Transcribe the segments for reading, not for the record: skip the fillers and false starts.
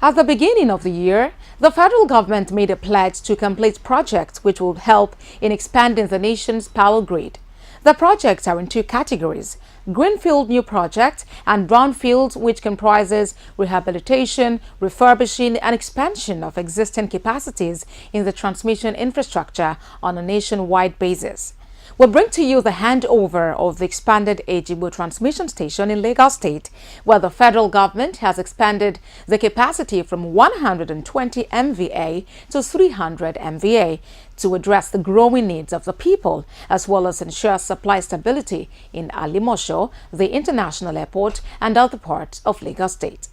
At the beginning of the year, the federal government made a pledge to complete projects which will help in expanding the nation's power grid. The projects are in two categories: greenfield new projects and brownfield, which comprises rehabilitation, refurbishing and expansion of existing capacities in the transmission infrastructure on a nationwide basis. We'll bring to you the handover of the expanded Ejigbo transmission station in Lagos State, where the federal government has expanded the capacity from 120 MVA to 300 MVA to address the growing needs of the people, as well as ensure supply stability in Alimosho, the international airport, and other parts of Lagos State.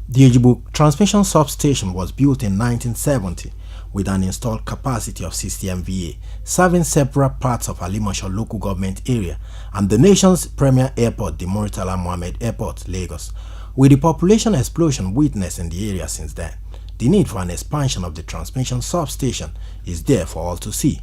The Ejigbo transmission substation was built in 1970 with an installed capacity of 60 MVA, serving several parts of Alimosho local government area and the nation's premier airport, the Murtala Mohammed Airport, Lagos. With the population explosion witnessed in the area since then, the need for an expansion of the transmission substation is there for all to see.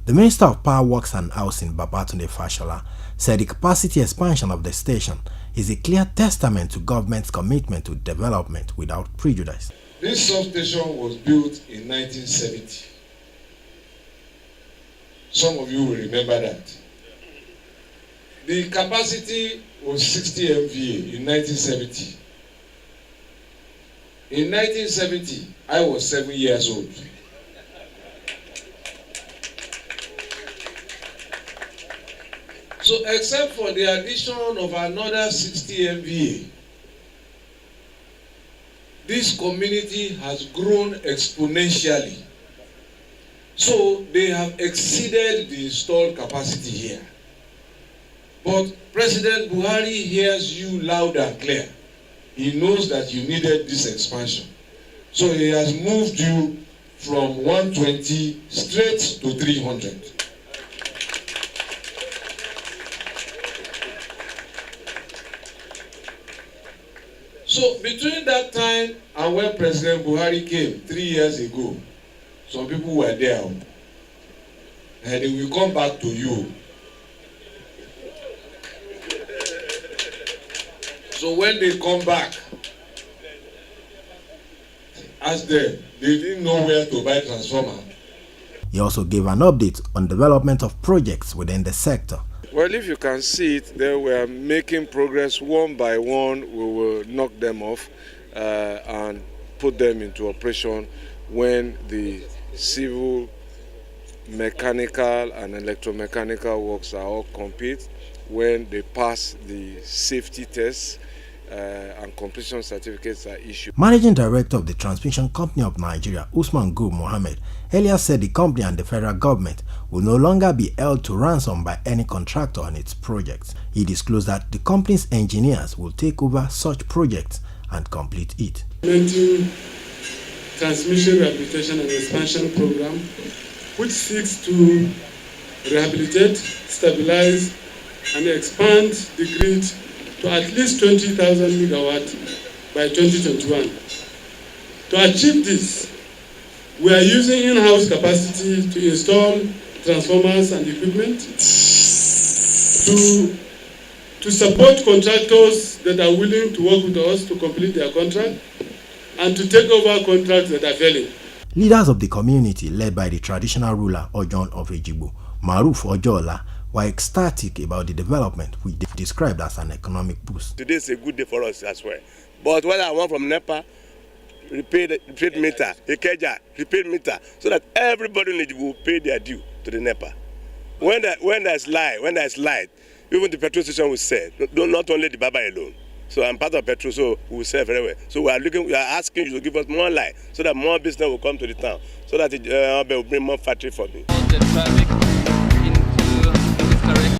The Minister of Power Works and Housing, Babatunde Fashola, said the capacity expansion of the station is a clear testament to government's commitment to development without prejudice. This substation was built in 1970. Some of you will remember that. The capacity was 60 MVA in 1970. In 1970, I was 7 years old. So except for the addition of another 60 MVA, this community has grown exponentially. So they have exceeded the installed capacity here. But President Buhari hears you loud and clear. He knows that you needed this expansion. So he has moved you from 120 straight to 300. So between that time and when President Buhari came 3 years ago, some people were there and they will come back to you. So when they come back, ask them, they didn't know where to buy transformer. He also gave an update on development of projects within the sector. Well, if you can see it, they were making progress one by one. We will knock them off and put them into operation when the civil, mechanical and electromechanical works are all complete, when they pass the safety tests and completion certificates are issued. Managing Director of the Transmission Company of Nigeria, Usman Gul Mohammed, earlier said the company and the federal government will no longer be held to ransom by any contractor on its projects. He disclosed that the company's engineers will take over such projects and complete it. Transmission rehabilitation and expansion program, which seeks to rehabilitate, stabilize, and expand the grid to at least 20,000 megawatts by 2021. To achieve this, we are using in-house capacity to install transformers and equipment, to support contractors that are willing to work with us to complete their contract, and to take over contracts that are failing. Leaders of the community, led by the traditional ruler Ojon of Ejigbo, Maruf Ojola, were ecstatic about the development, which they described as an economic boost. Today is a good day for us as well. But what I want from NEPA, repaid meter, Ikeja, repaid meter, so that everybody in Ejigbo will pay their due to the NEPA. When there's light, even the petrol station will sell, not only the Baba alone. So I'm part of petrol, so we will sell very well. So we are asking you to give us more light, so that more business will come to the town, so that it will bring more factory for me.